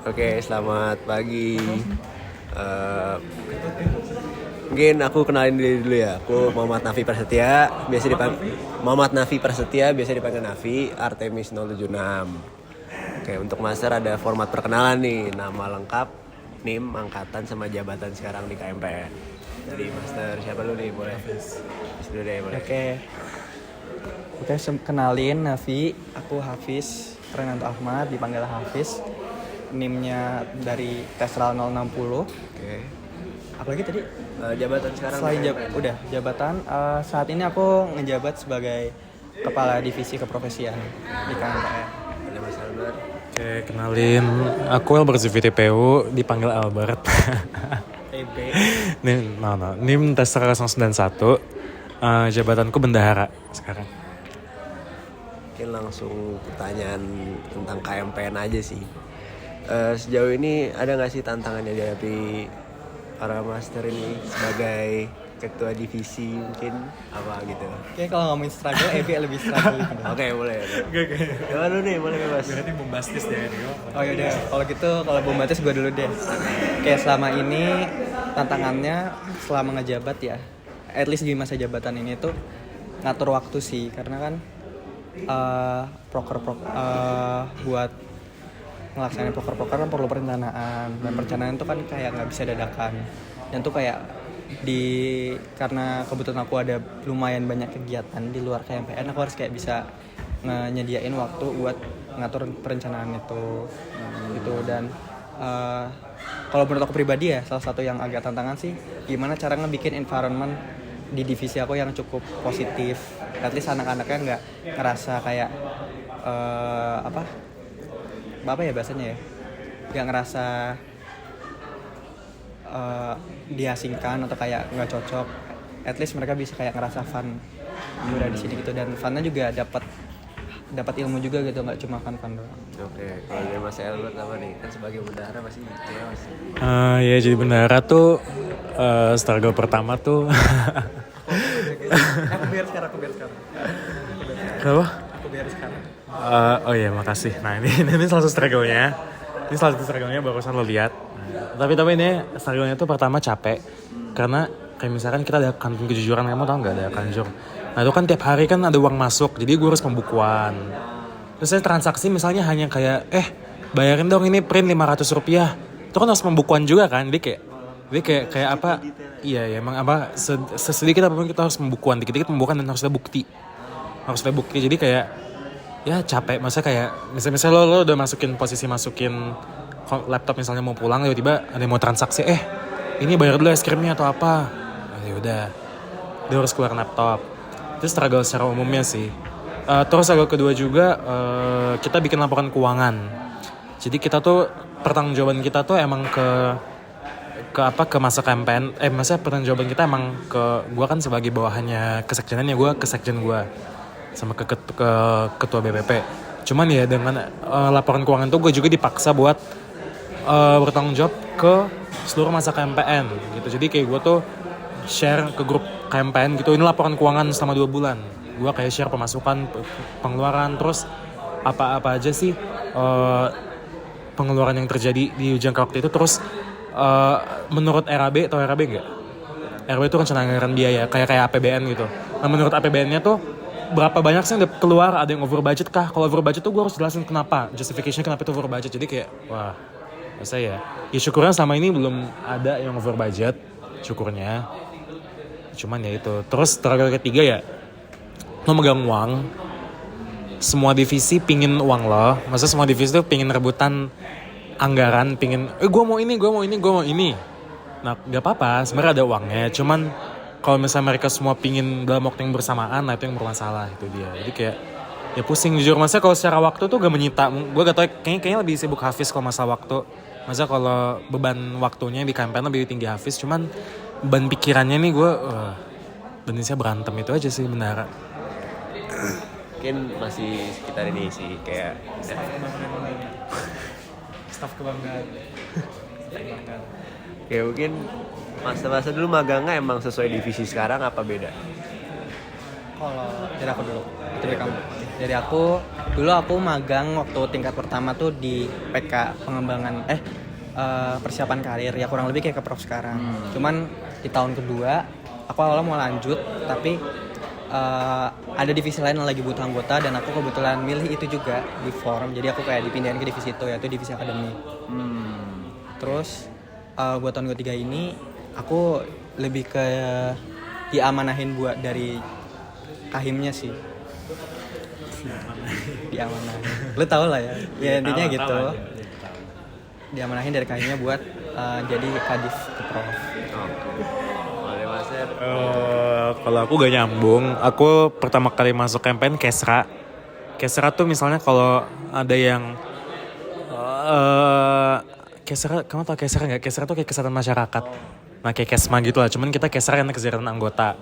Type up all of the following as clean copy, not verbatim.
Oke, selamat pagi. Eh, Mungkin aku kenalin diri dulu ya. Aku Muhammad Nafi Prasetya, biasa dipanggil Nafi, Artemis 076. Oke, untuk master ada format perkenalan nih, nama lengkap, NIM, angkatan sama jabatan sekarang di KMPN. Jadi master siapa dulu nih? Boleh. Hafiz dulu deh, boleh. Oke, kenalin Nafi, aku Hafiz Renanto Ahmad, dipanggil Hafiz. NIM-nya dari Tesral 060. Oke. Apalagi tadi? Jabatan sekarang. Selain udah jabatan, saat ini aku ngejabat sebagai Kepala Divisi Keprofesian di KMPN. Ada Mas Albert. Oke, kenalin, aku Albert ZVTPU, dipanggil Albert. EB. NIM Tesra 091, jabatanku bendahara sekarang. Mungkin langsung pertanyaan tentang KMPN aja sih. Sejauh ini ada nggak sih tantangan yang dihadapi para master ini sebagai ketua divisi, mungkin apa gitu? Oke, kalau ngomongin struggle, EB lebih struggle. Oke, boleh. Coba dulu nih, boleh bebas. Berarti bombastis deh ini. Oh yaudah, kalau gitu, kalau bombastis gue dulu deh. Kayak selama ini tantangannya selama ngejabat ya, at least di masa jabatan ini tuh ngatur waktu sih, karena kan buat ngelaksanain proker kan perlu perencanaan, dan perencanaan itu kan kayak nggak bisa dadakan, dan tuh kayak karena kebetulan aku ada lumayan banyak kegiatan di luar KMPN, aku harus kayak bisa nyediain waktu buat ngatur perencanaan itu gitu. Dan kalau menurut aku pribadi ya, salah satu yang agak tantangan sih gimana cara ngebikin environment di divisi aku yang cukup positif, at least anak-anaknya nggak ngerasa kayak apa ya bahasanya ya, nggak ngerasa diasingkan atau kayak nggak cocok. At least mereka bisa kayak ngerasa fun udah di sini gitu, dan funnya juga dapat ilmu juga gitu, nggak cuma fun doang. Oke, kalau dari Mas Albert apa nih? Kan sebagai bendahara pasti ya Mas. Ya jadi bendahara tuh struggle pertama tuh. Aku biar sekarang. Kenapa? Aku biar sekarang. Oh iya, makasih. Nah ini salah satu struggle-nya. Ini salah satu struggle-nya barusan lo lihat. Tapi ini struggle-nya tuh pertama capek. Karena kayak misalkan kita ada kantin kejujuran, kamu tau gak ada kanjur. Nah itu kan tiap hari kan ada uang masuk, jadi gue harus pembukuan. Terus saya transaksi misalnya hanya kayak, bayarin dong ini print 500 rupiah. Itu kan harus pembukuan juga kan, jadi kayak apa, iya ya emang apa, sesedikit apapun kita harus pembukuan, dikit-dikit pembukuan dan harus ada bukti. Jadi kayak, ya capek, maksudnya kayak, misalnya lo udah masukin laptop misalnya mau pulang, tiba-tiba ada yang mau transaksi, ini bayar dulu es krimnya atau apa. Ya udah, dia harus keluar laptop. Itu struggle secara umumnya sih. Terus struggle kedua juga, kita bikin laporan keuangan. Jadi kita tuh, pertanggungjawaban kita tuh emang ke masa campaign. Masa pertanggungjawaban kita emang gue kan sebagai bawahannya kesekjenan ya, gue ke sekjen gue sama ke ketua BPP. Cuman ya dengan laporan keuangan tuh gue juga dipaksa buat bertanggung jawab ke seluruh masa KMPN gitu. Jadi kayak gue tuh share ke grup KMPN gitu, ini laporan keuangan selama 2 bulan. Gue kayak share pemasukan, pengeluaran, terus apa aja sih pengeluaran yang terjadi di jangka waktu itu. Terus menurut RAB, atau RAB enggak? RAB itu rencana anggaran biaya, kayak APBN gitu. Nah menurut APBN-nya tuh berapa banyak sih yang keluar, ada yang over budget kah? Kalau over budget tuh gue harus jelasin kenapa, justification kenapa itu over budget. Jadi kayak, wah, masa ya syukurnya selama ini belum ada yang over budget, syukurnya. Cuman ya itu. Terus struggle ketiga ya, lo megang uang, semua divisi pingin uang lo. Maksudnya semua divisi tuh pingin rebutan anggaran, pingin gue mau ini. Nah gak apa-apa, sebenarnya ada uangnya. Cuman kalau misalnya mereka semua pingin dalam waktu yang bersamaan, nah itu yang bermasalah, itu dia. Jadi kayak ya pusing jujur. Maksudnya kalau secara waktu tuh gak menyita. Gue gak tau, kayaknya lebih sibuk Hafiz kalau masalah waktu. Maksudnya kalau beban waktunya di kampanye lebih tinggi Hafiz. Cuman beban pikirannya nih gue dan saya berantem itu aja sih bendahara. Mungkin masih sekitar ini sih, kayak Staff kebanggaan. Oke, mungkin masa-masa dulu magangnya emang sesuai divisi sekarang apa beda? Kalau dari aku dulu, itu dari kamu. Dari aku Dulu aku magang waktu tingkat pertama tuh di PK pengembangan persiapan karir ya, kurang lebih kayak ke prof sekarang. Cuman di tahun kedua aku awalnya mau lanjut, tapi ada divisi lain yang lagi butuh anggota dan aku kebetulan milih itu juga di form, jadi aku kayak dipindahin ke divisi itu, yaitu divisi akademik. Terus buat tahun ketiga ini aku lebih ke diamanahin buat dari kahimnya sih, diamanahin, lu tau lah ya, ya intinya gitu, diamanahin dari kahimnya buat jadi kadif ke prof. Boleh Mas Er. Kalau aku gak nyambung, aku pertama kali masuk campaign Kesra. Kesra tuh misalnya kalau ada yang Kesra, kamu tau Kesra nggak? Kesra tuh kayak kesehatan masyarakat. Nah kayak Kesma gitu lah, cuman kita Kesra karena kesehatan anggota.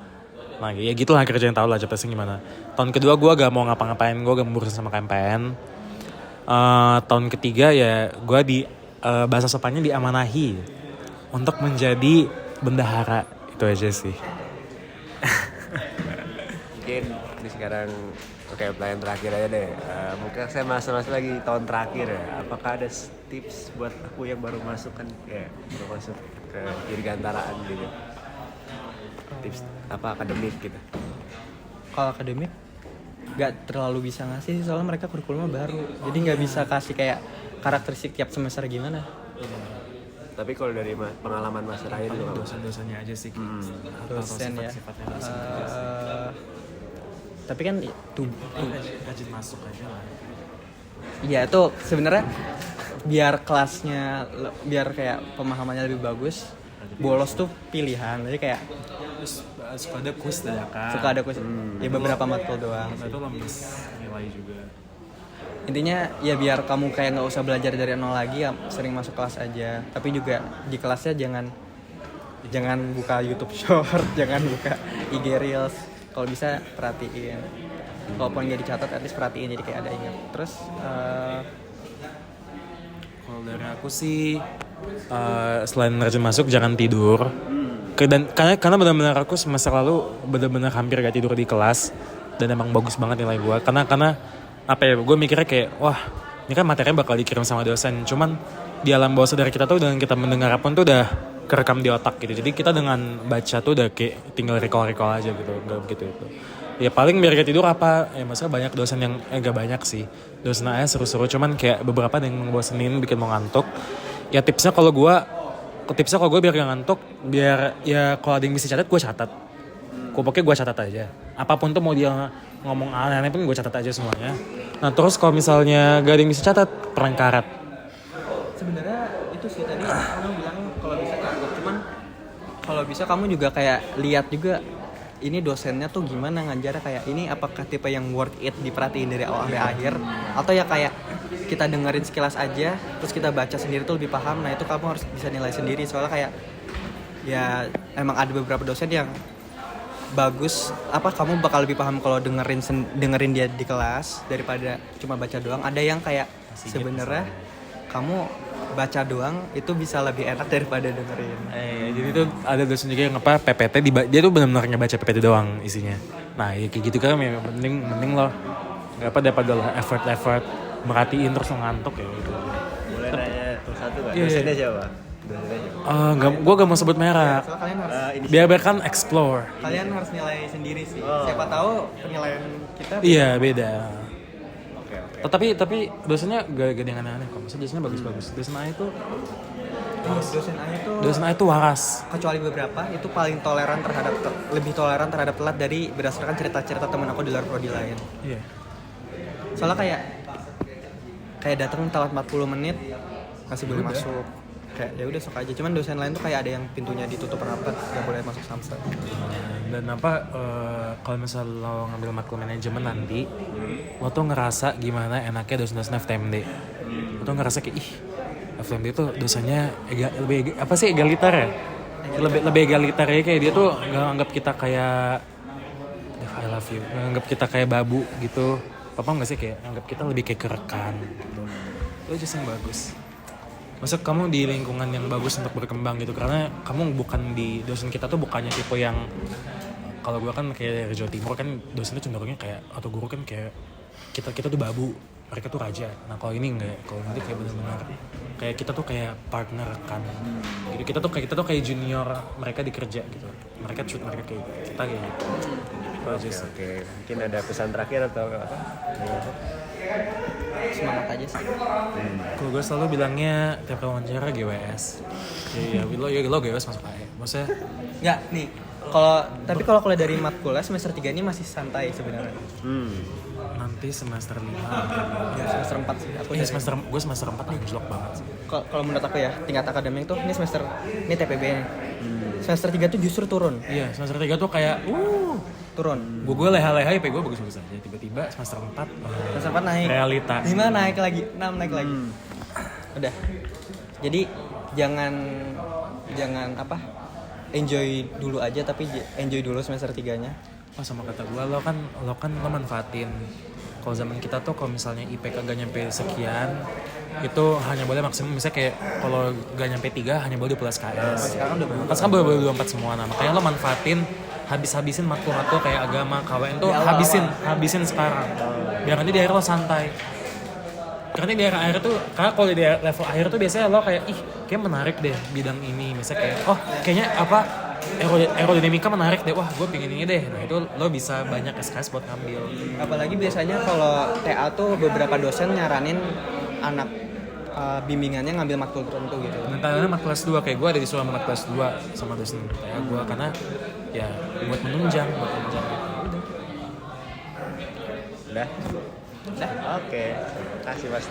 Nah ya gitu lah, kerjaan tau lah jobdesknya gimana. Tahun kedua gue gak mau ngapa-ngapain, gue gak mau berurusan sama campaign. Tahun ketiga ya gue di bahasa sopannya diamanahi untuk menjadi bendahara. Itu aja sih. Mungkin ini sekarang pertanyaan terakhir aja deh. Mungkin saya masuk lagi tahun terakhir ya. Apakah ada tips buat aku yang baru masuk kan kayak baru masuk ke dirgantaraan gitu? Tips apa akademik gitu? Kalau akademik nggak terlalu bisa ngasih sih, soalnya mereka kurikulumnya baru, jadi nggak bisa kasih kayak karakteristik tiap semester gimana. Tapi kalau dari pengalaman Mas Rai juga Dosen-dosennya aja sih. Dosen ya. Tapi kan itu Rajin masuk aja lah. ya itu sebenarnya biar kelasnya biar kayak pemahamannya lebih bagus, bolos tuh pilihan, jadi kayak Suka ada kuis dadakan. suka ada kuis ya beberapa matkul doang. Itu lemes nilai juga. Intinya ya biar kamu kayak nggak usah belajar dari nol lagi, ya sering masuk kelas aja. Tapi juga di kelasnya jangan buka YouTube Short, jangan buka IG Reels. Kalau bisa perhatiin. Kalaupun nggak dicatat, at least perhatiin jadi kayak ada ingat. Terus Kalau dari aku sih selain rajin masuk jangan tidur. Karena benar-benar aku semester lalu benar-benar hampir gak tidur di kelas dan emang bagus banget nilai gue. Karena apa ya, gue mikirnya kayak wah ini kan materinya bakal dikirim sama dosen, cuman di alam bawah sadar kita tuh dengan kita mendengar pun tuh udah kerekam di otak gitu. Jadi kita dengan baca tuh udah kayak tinggal recall aja gitu, nggak begitu itu. Ya paling biar gak tidur apa ya, maksudnya banyak dosen yang gak banyak sih, dosen aja seru-seru, cuman kayak beberapa ada yang ngebosenin bikin mau ngantuk. Ya tipsnya kalau gue biar gak ngantuk, biar ya kalau ada yang bisa catat gue catat. Pokoknya gue catat aja. Apapun tuh mau dia ngomong aneh-aneh pun gue catat aja semuanya. Nah terus kalau misalnya gak ada yang bisa catat, perangkarat. sebenarnya itu sih tadi kamu bilang kalau bisa catat, cuman kalau bisa kamu juga kayak lihat juga ini dosennya tuh gimana ngajar, kayak ini apakah tipe yang worth it diperhatiin dari awal sampai akhir, atau ya kayak kita dengerin sekilas aja terus kita baca sendiri tuh lebih paham. Nah itu kamu harus bisa nilai sendiri, soalnya kayak ya emang ada beberapa dosen yang bagus, kamu bakal lebih paham kalau dengerin dia di kelas daripada cuma baca doang. Ada yang kayak sebenarnya kamu baca doang itu bisa lebih enak daripada dengerin. Jadi tuh ada dosen juga yang PPT dia tuh benar-benar ngebaca PPT doang isinya. Nah ya kayak gitu kan ya, mending lo nggak daripada lo effort merhatiin terus lo ngantuk ya gitu. boleh nanya satu nggak? Iya. Dosennya siapa? Gue gak mau sebut merek. Soalnya kalian harus Biar kan explore. kalian harus nilai sendiri sih. Siapa tahu penilaian kita Iya beda. Oke. Tapi dosennya gak ada yang aneh-aneh kok. Maksudnya dosennya bagus-bagus. Dosen A itu dosen A itu waras. kecuali beberapa itu paling lebih toleran terhadap telat dari berdasarkan cerita-cerita teman aku di luar prodi lain. Iya. Soalnya kayak datang telat 40 menit masih boleh masuk. Kayak ya udah sok aja. Cuman dosen lain tuh kayak ada yang pintunya ditutup rapat, nggak boleh masuk samsat. Dan kalau misal lo ngambil matkul manajemen nanti, lo tuh ngerasa gimana enaknya dosen-dosen FTMD. Lo tuh ngerasa kayak FTMD tuh dosennya lebih egaliter ya. Lebih egaliter ya, kayak dia tuh nggak anggap kita kayak I love you, nggak anggap kita kayak babu gitu. Papa nggak sih kayak anggap kita lebih kayak kerekan. Itu aja yang bagus. Maksud kamu di lingkungan yang bagus untuk berkembang gitu, karena kamu bukan di dosen kita tuh bukannya tipe yang kalau gue kan kayak dari Jawa Timur kan dosennya cenderungnya kayak atau guru kan kayak kita tuh babu, mereka tuh raja. Nah kalau ini enggak, kalau ini kayak benar-benar kayak kita tuh kayak partner kan. Gitu. Kita tuh kayak junior mereka di kerja gitu. Mereka treat mereka kayak kita kayak gitu. Oke. Mungkin ada pesan terakhir atau apa? Semangat aja sih. Kalau gue selalu bilangnya tiap wawancara GWS. Ya lo GWS masuk AE. Maksudnya Nggak, nih. Tapi kalau dari matkulnya semester 3 ini masih santai sebenarnya. nanti semester 5 Ya, semester 4 sih. gue semester 4 anjlok banget sih. Kalau menurut aku ya, tingkat akademik tuh ini TPB nih. Semester 3 tuh justru turun. Iya, semester 3 tuh kayak Turun. gue leha-leha IP gue bagus-bagus aja. Tiba-tiba semester 4 Semester 4 naik. realita. 5 naik lagi, 6 naik lagi. Udah. Jadi jangan enjoy dulu aja, tapi enjoy dulu semester 3-nya. Oh sama kata gue, lo manfaatin. Kalau zaman kita tuh kalau misalnya IP kagak nyampe sekian, itu hanya boleh maksimum misalnya kayak kalau gak nyampe 3 hanya boleh 12 KS. Sekarang udah Kan sekarang boleh 24 semua. Nah makanya lo manfaatin, habisin matkul kayak agama, KWN tuh habisin sekarang. Biar nanti di akhir lo santai. Karena di akhir tuh, karena kalau di level akhir tuh biasanya lo kayak kayak menarik deh bidang ini. Misalnya kayak kayaknya aerodinamika menarik deh, wah gue pengen ini deh. Nah itu lo bisa banyak SKS buat ngambil. Apalagi biasanya kalau TA tuh beberapa dosen nyaranin anak bimbingannya ngambil matkul tertentu gitu. Dan tanya mat kelas 2, kayak gue ada disuruh mat kelas 2 sama dosen TA gue. Karena ya buat menunjang. Udah? Oke. Terima kasih Mas.